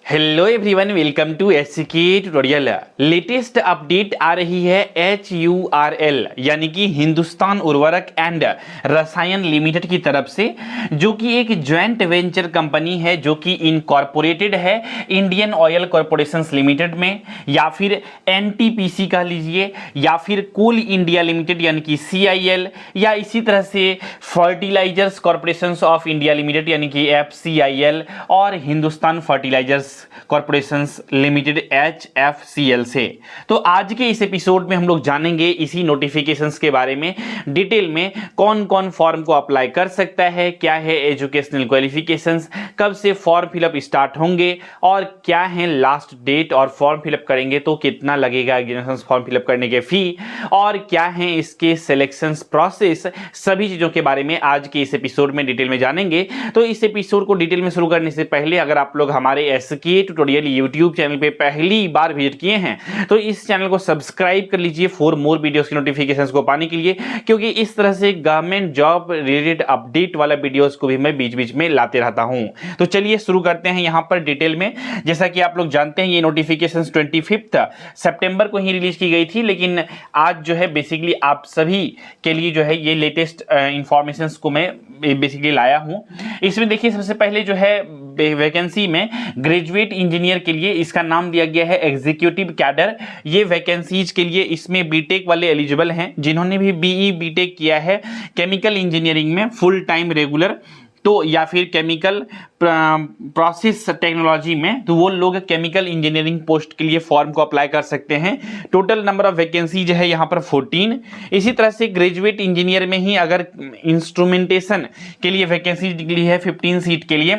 Hello everyone, welcome to SK tutorial. Latest update आ रही है HURL यानी कि हिंदुस्तान उर्वरक एंड रसायन लिमिटेड की तरफ से, जो कि एक ज्वाइंट वेंचर कंपनी है जो कि इनकॉर्पोरेटेड है इंडियन ऑयल कॉर्पोरेशन लिमिटेड में, या फिर NTPC कह लीजिए, या फिर कोल इंडिया लिमिटेड यानी कि CIL, या इसी तरह से fertilizers corporation of India limited यानी कि FCIL और Hindustan fertilizers corporation limited HFCL से। तो आज के इस एपिसोड में हम लोग जानेंगे इसी नोटिफिकेशंस के बारे में डिटेल में, कौन कौन फॉर्म को अप्लाई कर सकता है, क्या है एजुकेशनल क्वालिफिकेशंस, कब से फॉर्म फिलअप स्टार्ट होंगे और क्या है लास्ट डेट, और फॉर्म फिलअप करेंगे तो कितना लगेगा एग्जामिनेशन फॉर्म फिलअप करने के फी, और क्या है इसके सिलेक्शन प्रोसेस, सभी चीजों के बारे में आज के इस एपिसोड में डिटेल में जानेंगे। तो इस एपिसोड को डिटेल में शुरू करने से पहले अगर आप लोग हमारे एसके ट्यूटोरियल यूट्यूब चैनल पे पहली बार विजिट किए हैं तो इस चैनल को सब्सक्राइब कर लीजिए फॉर मोर वीडियोस की नोटिफिकेशंस को पाने के लिए, क्योंकि इस तरह से गवर्नमेंट जॉब रिलेटेड अपडेट वाला वीडियोस को भी मैं बीच बीच में लाते रहता हूं। तो चलिए शुरू करते हैं यहां पर डिटेल में। जैसा कि आप लोग जानते हैं ये नोटिफिकेशंस 25 सितंबर को ही रिलीज की गई थी, लेकिन आज जो है बेसिकली आप सभी के लिए जो है ये लेटेस्ट इंफॉर्मेशंस को मैं बेसिकली लाया हूं। इसमें देखिए सबसे पहले जो है वैकेंसी में ग्रेजुएट इंजीनियर के लिए इसका नाम दिया गया है एग्जीक्यूटिव कैडर। ये वैकेंसीज के लिए इसमें बीटेक वाले एलिजिबल हैं, जिन्होंने भी BE बीटेक किया है केमिकल इंजीनियरिंग में फुल टाइम रेगुलर, तो या फिर केमिकल प्रोसेस टेक्नोलॉजी में, तो वो लोग केमिकल इंजीनियरिंग पोस्ट के लिए फॉर्म को अप्लाई कर सकते हैं। टोटल नंबर ऑफ वैकेंसी जो है यहाँ पर 14। इसी तरह से ग्रेजुएट इंजीनियर में ही अगर इंस्ट्रूमेंटेशन के लिए वैकेंसी निकली है 15 सीट के लिए।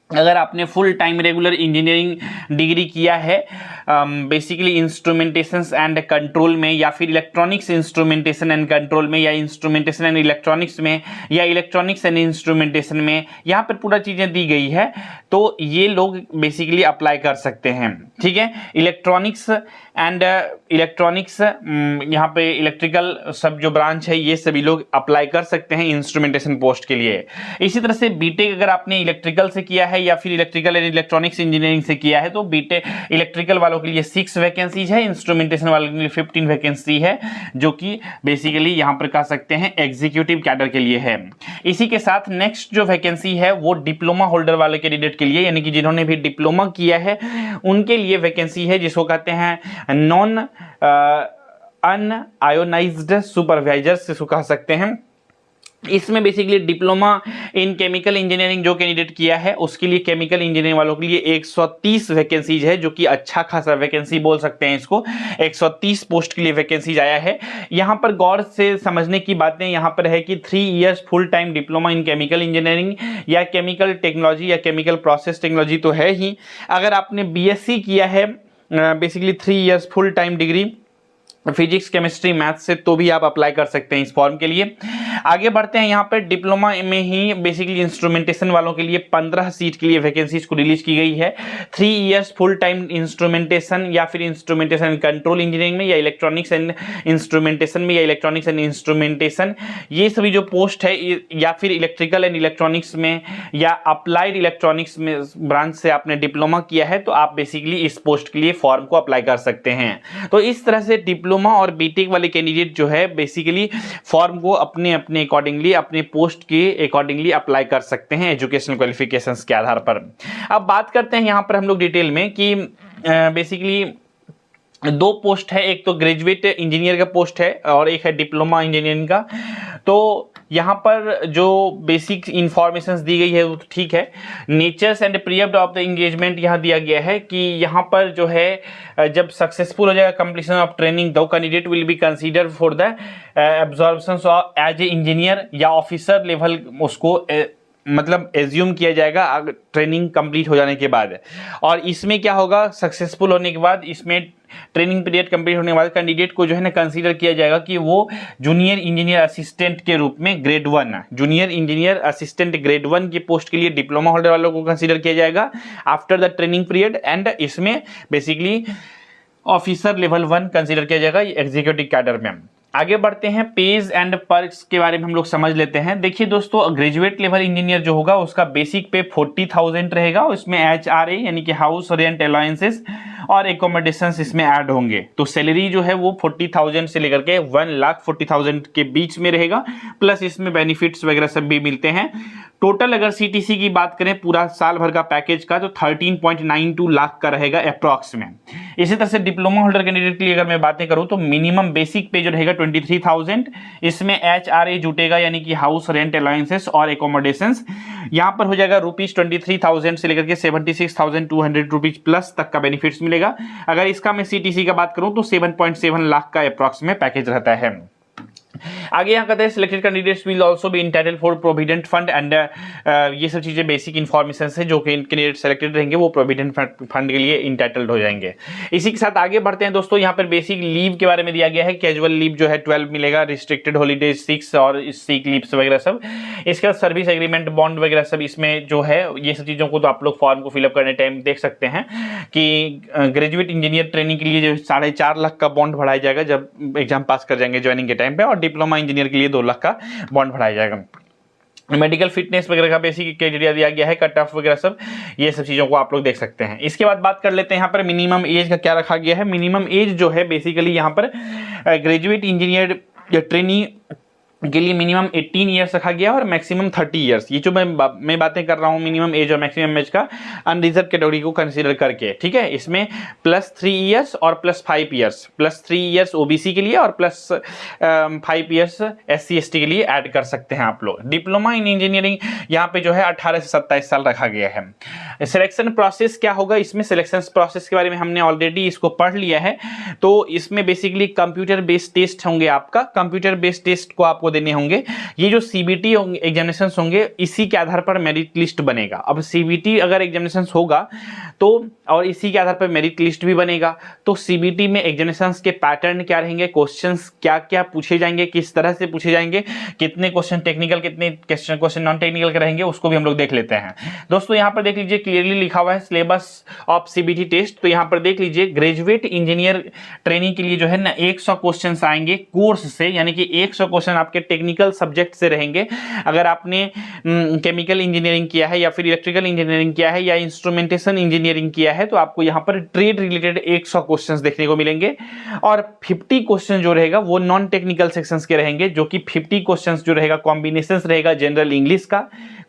अगर आपने full time regular engineering degree किया है बेसिकली इंस्ट्रूमेंटेशन एंड कंट्रोल में, या फिर इलेक्ट्रॉनिक्स इंस्ट्रूमेंटेशन एंड कंट्रोल में, या इंस्ट्रूमेंटेशन एंड इलेक्ट्रॉनिक्स में, या इलेक्ट्रॉनिक्स एंड इंस्ट्रूमेंटेशन में, यहाँ पर पूरा चीज़ें दी गई है, तो ये लोग बेसिकली अप्लाई कर सकते हैं। ठीक है, इलेक्ट्रॉनिक्स एंड इलेक्ट्रॉनिक्स यहाँ पे इलेक्ट्रिकल सब जो ब्रांच है ये सभी लोग अप्लाई कर सकते हैं इंस्ट्रूमेंटेशन पोस्ट के लिए। इसी तरह से बीटेक अगर आपने इलेक्ट्रिकल से किया है या फिर इलेक्ट्रिकल एंड इलेक्ट्रॉनिक्स इंजीनियरिंग से किया है तो बीटेक इलेक्ट्रिकल वालों के लिए 6 वैकेंसीज है, इंस्ट्रूमेंटेशन वालों के लिए 15 वैकेंसी है, जो कि बेसिकली यहाँ पर कह सकते हैं एग्जीक्यूटिव कैडर के लिए है। इसी के साथ नेक्स्ट जो वैकेंसी है वो डिप्लोमा होल्डर वाले कैंडिडेट के लिए, यानी कि जिन्होंने भी डिप्लोमा किया है उनके लिए वैकेंसी है, जिसको कहते हैं नॉन अनआयोनाइज्ड सुपरवाइजर्स इसको कह सकते हैं। इसमें basically diploma in chemical engineering जो कैंडिडेट किया है उसके लिए, केमिकल इंजीनियरिंग वालों के लिए 130 वैकेंसीज है, जो कि अच्छा खासा वैकेंसी बोल सकते हैं इसको। 130 पोस्ट के लिए वैकेंसीज आया है। यहाँ पर गौर से समझने की बातें यहाँ पर है कि 3 years full time diploma in chemical engineering या केमिकल टेक्नोलॉजी या केमिकल प्रोसेस टेक्नोलॉजी तो है ही। अगर आपने BSc किया है basically 3 years full time degree physics chemistry math से, तो भी आप अप्लाई कर सकते हैं इस फॉर्म के लिए। आगे बढ़ते हैं, यहाँ पर डिप्लोमा में ही बेसिकली इंस्ट्रूमेंटेशन वालों के लिए 15 सीट के लिए वैकेंसीज को रिलीज की गई है। 3 इयर्स फुल टाइम इंस्ट्रूमेंटेशन या फिर इंस्ट्रूमेंटेशन एंड कंट्रोल इंजीनियरिंग में, या इलेक्ट्रॉनिक्स एंड इंस्ट्रूमेंटेशन में, या इलेक्ट्रॉनिक्स एंड इंस्ट्रूमेंटेशन, ये सभी जो पोस्ट है, या फिर इलेक्ट्रिकल एंड इलेक्ट्रॉनिक्स में या अप्लाइड इलेक्ट्रॉनिक्स में ब्रांच से आपने डिप्लोमा किया है तो आप बेसिकली इस पोस्ट के लिए फॉर्म को अप्लाई कर सकते हैं। तो इस तरह से डिप्लोमा और बीटेक वाले कैंडिडेट जो है बेसिकली फॉर्म को अपने अपने अकॉर्डिंगली, अपने पोस्ट के अकॉर्डिंगली अप्लाई कर सकते हैं एजुकेशनल क्वालिफिकेशंस के आधार पर। अब बात करते हैं यहाँ पर हम लोग डिटेल में कि बेसिकली 2 पोस्ट है, एक तो ग्रेजुएट इंजीनियर का पोस्ट है और एक है डिप्लोमा इंजीनियरिंग का। तो यहाँ पर जो बेसिक इंफॉर्मेशन दी गई है वो ठीक है। Natures and period of the engagement यहाँ दिया गया है कि यहाँ पर जो है जब सक्सेसफुल हो जाएगा completion of training, the candidate will be consider for the absorption of as a engineer या ऑफिसर लेवल, उसको मतलब एज्यूम किया जाएगा ट्रेनिंग कंप्लीट हो जाने के बाद। और इसमें क्या होगा, सक्सेसफुल होने के बाद इसमें ट्रेनिंग पीरियड कंप्लीट होने के बाद कैंडिडेट को जो है ना कंसीडर किया जाएगा कि वो जूनियर इंजीनियर असिस्टेंट के रूप में grade 1 junior engineer assistant grade 1 की पोस्ट के लिए डिप्लोमा होल्डर वालों को कंसीडर किया जाएगा after the training period. And इसमें बेसिकली ऑफिसर लेवल 1 कंसीडर किया जाएगा एग्जीक्यूटिव कैडर में। आगे बढ़ते हैं, पेज एंड पर्क्स के बारे में हम लोग समझ लेते हैं। देखिए दोस्तों, ग्रेजुएट लेवल इंजीनियर जो होगा उसका बेसिक पे 40,000 रहेगा, उसमें HRA यानी कि हाउस रेंट अलाउंसेस और एकोमोडेशंस इसमें ऐड होंगे। तो सैलरी जो है वो 40,000 से लेकर के 1,40,000 के बीच में रहेगा, प्लस इसमें बेनिफिट्स वगैरह सब भी मिलते हैं। टोटल अगर CTC की बात करें पूरा साल भर का पैकेज का, तो 13.92 लाख का रहेगा अप्रॉक्स में। इसी तरह से डिप्लोमा होल्डर कैंडिडेट के लिए अगर मैं बातें करूं तो मिनिमम बेसिक पे जो रहेगा 23,000, इसमें HRA जुटेगा यानी कि हाउस रेंट अलाउंसेस और एकोमोडेशंस, यहां पर हो जाएगा ₹23,000 से लेकर के 76,200 रुपीज प्लस तक का बेनिफिट्स मिलेगा। अगर इसका मैं CTC का बात करूं तो 7.7 लाख का अप्रॉक्स में पैकेज रहता है। आगे यहाँ कहते हैं selected candidates will also be entitled for provident fund and ये सब चीजें बेसिक इन्फॉर्मेशन है, जो कैंडिडेट सेलेक्टेड रहेंगे वो प्रोविडेंट फंड के लिए इंटाइटल्ड हो जाएंगे। इसी के साथ आगे बढ़ते हैं दोस्तों, यहाँ पर बेसिक लीव के बारे में दिया गया है। कैजुअल लीव जो है 12 मिलेगा, रिस्ट्रिक्टेड हॉलीडेज 6 और सीक लीव्स वगैरह सब। इसके बाद सर्विस एग्रीमेंट, बॉन्ड वगैरह सब इसमें जो है, ये सब चीजों को तो आप लोग फॉर्म को फिलअप करने टाइम देख सकते हैं कि ग्रेजुएट इंजीनियर ट्रेनिंग के लिए जो 4.5 लाख का बॉन्ड बढ़ाया जाएगा जब एग्जाम पास कर जाएंगे ज्वाइनिंग के टाइम पे, और डिप्लोमा इंजीनियर के लिए 2 लाख का बॉन्ड बढ़ाया जाएगा। मेडिकल फिटनेस वगैरह का बेसिक क्राइटेरिया दिया गया है, कट ऑफ वगैरह सब, ये सब चीजों को आप लोग देख सकते हैं। इसके बाद बात कर लेते हैं यहाँ पर मिनिमम एज का क्या रखा गया है। मिनिमम एज जो है बेसिकली यहाँ पर ग्रेजुएट इंजीनियर या ट्रेनी के लिए मिनिमम 18 ईयर्स रखा गया और मैक्सिमम 30 ईयर्स। ये जो मैं बातें कर रहा हूँ मिनिमम एज और मैक्सिमम एज का, अनरिजर्व कैटेगरी को कंसीडर करके, ठीक है। इसमें +3 ईयर्स और +5 ईयर्स, +3 ईयर्स ओबीसी के लिए और +5 ईयर्स SC/ST के लिए ऐड कर सकते हैं आप लोग। डिप्लोमा इन इंजीनियरिंग यहाँ पे जो है 18 से 27 साल रखा गया है। सिलेक्शन प्रोसेस क्या होगा, इसमें सिलेक्शन प्रोसेस के बारे में हमने ऑलरेडी इसको पढ़ लिया है। तो इसमें बेसिकली कंप्यूटर बेस्ड टेस्ट होंगे, आपका कंप्यूटर बेस्ड टेस्ट को आपको देने होंगे। ये जो CBT एग्जामिनेशंस होंगे इसी के आधार पर मेरिट लिस्ट बनेगा। अब CBT अगर एग्जामिनेशंस होगा तो, और इसी के आधार पर मेरिट लिस्ट भी बनेगा, तो CBT में एग्जामिनेशंस के पैटर्न क्या रहेंगे, क्वेश्चंस क्या क्या पूछे जाएंगे, किस तरह से पूछे जाएंगे, कितने क्वेश्चन टेक्निकल, कितने क्वेश्चन नॉन टेक्निकल के रहेंगे, उसको भी हम लोग देख लेते हैं। दोस्तों यहाँ पर देख लीजिए, क्लियरली लिखा हुआ है सिलेबस ऑफ CBT टेस्ट। तो यहाँ पर देख लीजिए, ग्रेजुएट इंजीनियर ट्रेनिंग के लिए जो है ना 100 क्वेश्चन आएंगे कोर्स से, यानी कि 100 क्वेश्चन आपके टेक्निकल सब्जेक्ट से रहेंगे। अगर आपने केमिकल इंजीनियरिंग किया है या फिर इलेक्ट्रिकल इंजीनियरिंग किया है या इंस्ट्रूमेंटेशन इंजीनियरिंग किया है तो आपको यहाँ पर ट्रेड रिलेटेड 100 क्वेश्चंस देखने को मिलेंगे, और 50 क्वेश्चन जो रहेगा वो नॉन टेक्निकल सेक्शंस के रहेंगे, जो कि 50 क्वेश्चंस जो रहेगा कॉम्बिनेशंस रहेगा जनरल इंग्लिश का,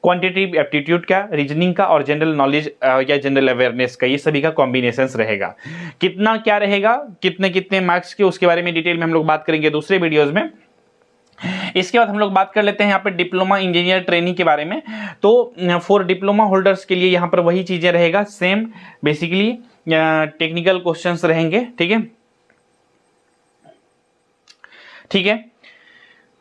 क्वांटिटेटिव एप्टीट्यूड का, रीजनिंग का और जनरल नॉलेज या जनरल अवेयरनेस का, ये सभी का कॉम्बिनेशंस रहेगा। कितना क्या रहेगा, कितने कितने मार्क्स के, उसके बारे में डिटेल में हम लोग बात करेंगे दूसरे वीडियोज में। इसके बाद हम लोग बात कर लेते हैं यहाँ पे डिप्लोमा इंजीनियर ट्रेनिंग के बारे में। तो फॉर डिप्लोमा होल्डर्स के लिए यहाँ पर वही चीजें रहेगा, सेम बेसिकली टेक्निकल क्वेश्चंस रहेंगे, ठीक है।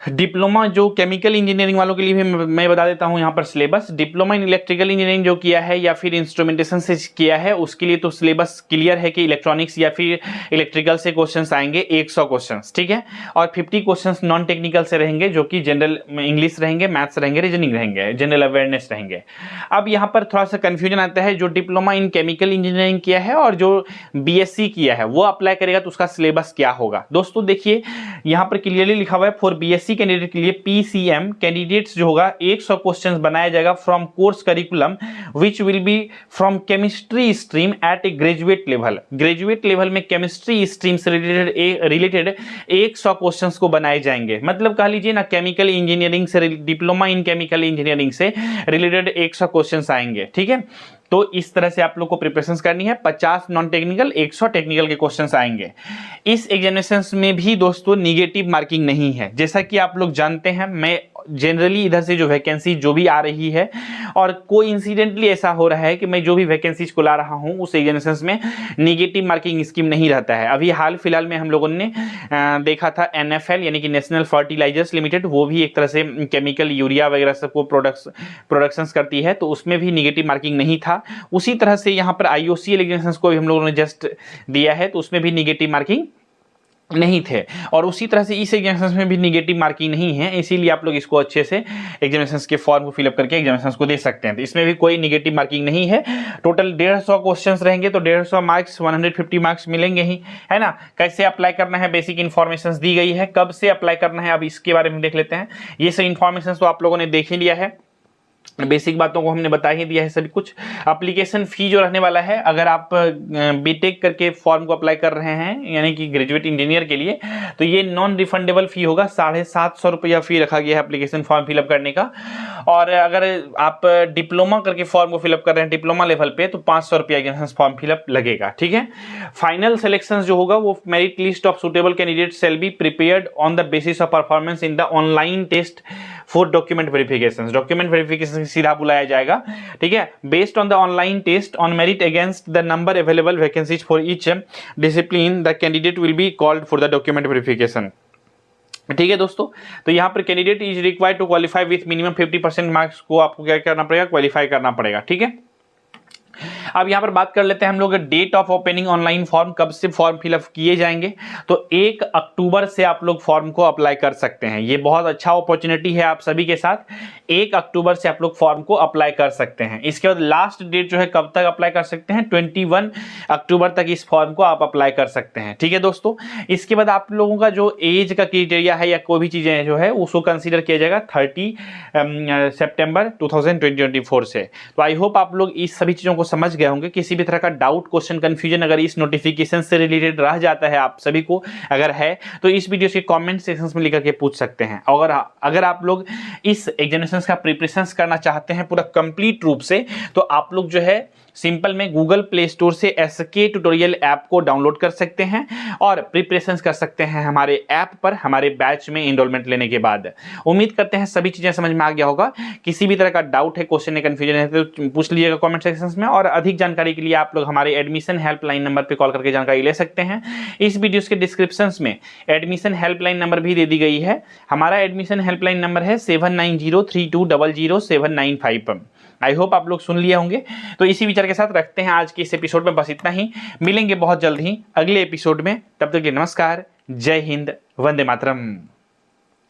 डिप्लोमा जो केमिकल इंजीनियरिंग वालों के लिए भी मैं बता देता हूं यहाँ पर syllabus. Diploma in electrical engineering जो किया है या फिर इंस्ट्रूमेंटेशन से किया है उसके लिए तो सिलेबस क्लियर है कि इलेक्ट्रॉनिक्स या फिर इलेक्ट्रिकल से क्वेश्चंस आएंगे 100 क्वेश्चंस, ठीक है। और 50 क्वेश्चंस नॉन टेक्निकल से रहेंगे, जो कि जनरल इंग्लिश रहेंगे, मैथ्स रहेंगे, रीजनिंग रहेंगे, जनरल अवेयरनेस रहेंगे। अब यहाँ पर थोड़ा सा कंफ्यूजन आता है, जो डिप्लोमा इन केमिकल इंजीनियरिंग किया है और जो BSc किया है वो अप्लाई करेगा तो उसका सिलेबस क्या होगा। दोस्तों देखिए यहाँ पर क्लियरली लिखा हुआ है, फॉर BSc कैंडिडेट के लिए PCM कैंडिडेट्स जो होगा 100 क्वेश्चंस बनाया जाएगा from course curriculum which will be from chemistry stream at a graduate level. Graduate level में केमिस्ट्री स्ट्रीम से रिलेटेड 100 क्वेश्चंस को बनाए जाएंगे। मतलब कह लीजिए ना, केमिकल इंजीनियरिंग से, डिप्लोमा इन केमिकल इंजीनियरिंग से रिलेटेड 100 क्वेश्चंस आएंगे, ठीक है। तो इस तरह से आप लोग को प्रिपरेशन करनी है। 50 नॉन टेक्निकल, 100 टेक्निकल के क्वेश्चंस आएंगे। इस एग्जामिनेशंस में भी दोस्तों निगेटिव मार्किंग नहीं है, जैसा कि आप लोग जानते हैं। मैं जनरली इधर से जो वैकेंसी जो भी आ रही है, और कोइंसिडेंटली ऐसा हो रहा है कि मैं जो भी वैकेंसीज को ला रहा हूं उस एग्जामिनेशंस में निगेटिव मार्किंग स्कीम नहीं रहता है। अभी हाल फिलहाल में हम लोगों ने देखा था NFL यानी कि नेशनल फर्टिलाइजर्स लिमिटेड, वो भी एक तरह से केमिकल यूरिया वगैरह सबको प्रोडक्शंस करती है, तो उसमें भी निगेटिव मार्किंग नहीं था। उसी तरह से यहाँ पर IOCL एग्जामिनेशंस को भी हम लोगों ने जस्ट दिया है, तो उसमें भी निगेटिव मार्किंग नहीं थे, और उसी तरह से इस एग्जामिनेशन में भी निगेटिव मार्किंग नहीं है, इसीलिए आप लोग इसको अच्छे से एग्जामिनेशन के फॉर्म को फिलअप करके एग्जामिनेशन को दे सकते हैं। तो इसमें भी कोई निगेटिव मार्किंग नहीं है। टोटल 150 क्वेश्चंस रहेंगे, तो 150 मार्क्स 150 मार्क्स मिलेंगे ही, है ना। कैसे अप्लाई करना है बेसिक इन्फॉर्मेशन दी गई है, कब से अप्लाई करना है अब इसके बारे में देख लेते हैं। ये सब इन्फॉर्मेशन तो आप लोगों ने देख ही लिया है, बेसिक बातों को हमने बता ही दिया है सभी कुछ। एप्लीकेशन फी जो रहने वाला है, अगर आप बीटेक करके फॉर्म को अप्लाई कर रहे हैं यानी कि ग्रेजुएट इंजीनियर के लिए, तो ये नॉन रिफंडेबल फी होगा। 750 रुपया फी रखा गया है एप्लीकेशन फॉर्म फिलअप करने का। और अगर आप डिप्लोमा करके फॉर्म को फिलअप कर रहे हैं डिप्लोमा लेवल पे, तो 500 रुपया फॉर्म फिलअप लगेगा, ठीक है। फाइनल सिलेक्शन जो होगा वो merit list of suitable candidate shall be prepared on the basis of performance in the online test for document verification. Document verification सीधा बुलाया जाएगा, ठीक है। Based on the online test on merit against the number available vacancies for each discipline the candidate will be called for the document verification, ठीक है दोस्तों। तो यहाँ पर candidate is required to qualify with minimum 50% marks को आपको क्या करना पड़ेगा, क्वालिफाई करना पड़ेगा, ठीक है। अब यहां पर बात कर लेते हैं हम लोग date of opening online form, कब से फॉर्म फिलअप किए जाएंगे। तो 1 अक्टूबर से आप लोग फॉर्म को अप्लाई कर सकते हैं। ये बहुत अच्छा अपॉर्चुनिटी है आप सभी के साथ। 1 अक्टूबर से आप लोग फॉर्म को अप्लाई कर सकते हैं। इसके बाद लास्ट डेट जो है कब तक अप्लाई कर सकते हैं, 21 अक्टूबर तक इस फॉर्म को आप अप्लाई कर सकते हैं, ठीक है दोस्तों। इसके बाद आप लोगों का जो एज का क्राइटेरिया है या कोई भी चीजें जो है उसको कंसीडर किया जाएगा 30 सितंबर 2024 से। तो आई होप आप लोग इस सभी चीजों को समझ गए होंगे। किसी भी तरह का डाउट, क्वेश्चन, कंफ्यूजन अगर इस नोटिफिकेशन से रिलेटेड रह जाता है आप सभी को अगर है, तो इस वीडियो के कमेंट सेक्शन में लिख के पूछ सकते हैं। और अगर आप लोग इस एग्जामिनेशन का प्रिपरेशन करना चाहते हैं पूरा कंप्लीट रूप से, तो आप लोग जो है सिंपल में गूगल प्ले स्टोर से SK ट्यूटोरियल ऐप को डाउनलोड कर सकते हैं और प्रिपरेशन कर सकते हैं हमारे ऐप पर, हमारे बैच में एनरोलमेंट लेने के बाद। उम्मीद करते हैं सभी चीजें समझ में आ गया होगा। किसी भी तरह का डाउट है, क्वेश्चन है, कंफ्यूजन है तो पूछ लीजिएगा कमेंट सेक्शन में। और अधिक जानकारी के लिए आप लोग हमारे एडमिशन हेल्पलाइन नंबर पर कॉल करके जानकारी ले सकते हैं। इस वीडियो के डिस्क्रिप्शन में एडमिशन हेल्पलाइन नंबर भी दे दी गई है। हमारा एडमिशन हेल्पलाइन नंबर है 7903200795। आई होप आप लोग सुन लिए होंगे। तो इसी विचार के साथ रखते हैं आज के इस एपिसोड में बस इतना ही। मिलेंगे बहुत जल्द ही अगले एपिसोड में, तब तक के लिए नमस्कार, जय हिंद, वंदे मातरम।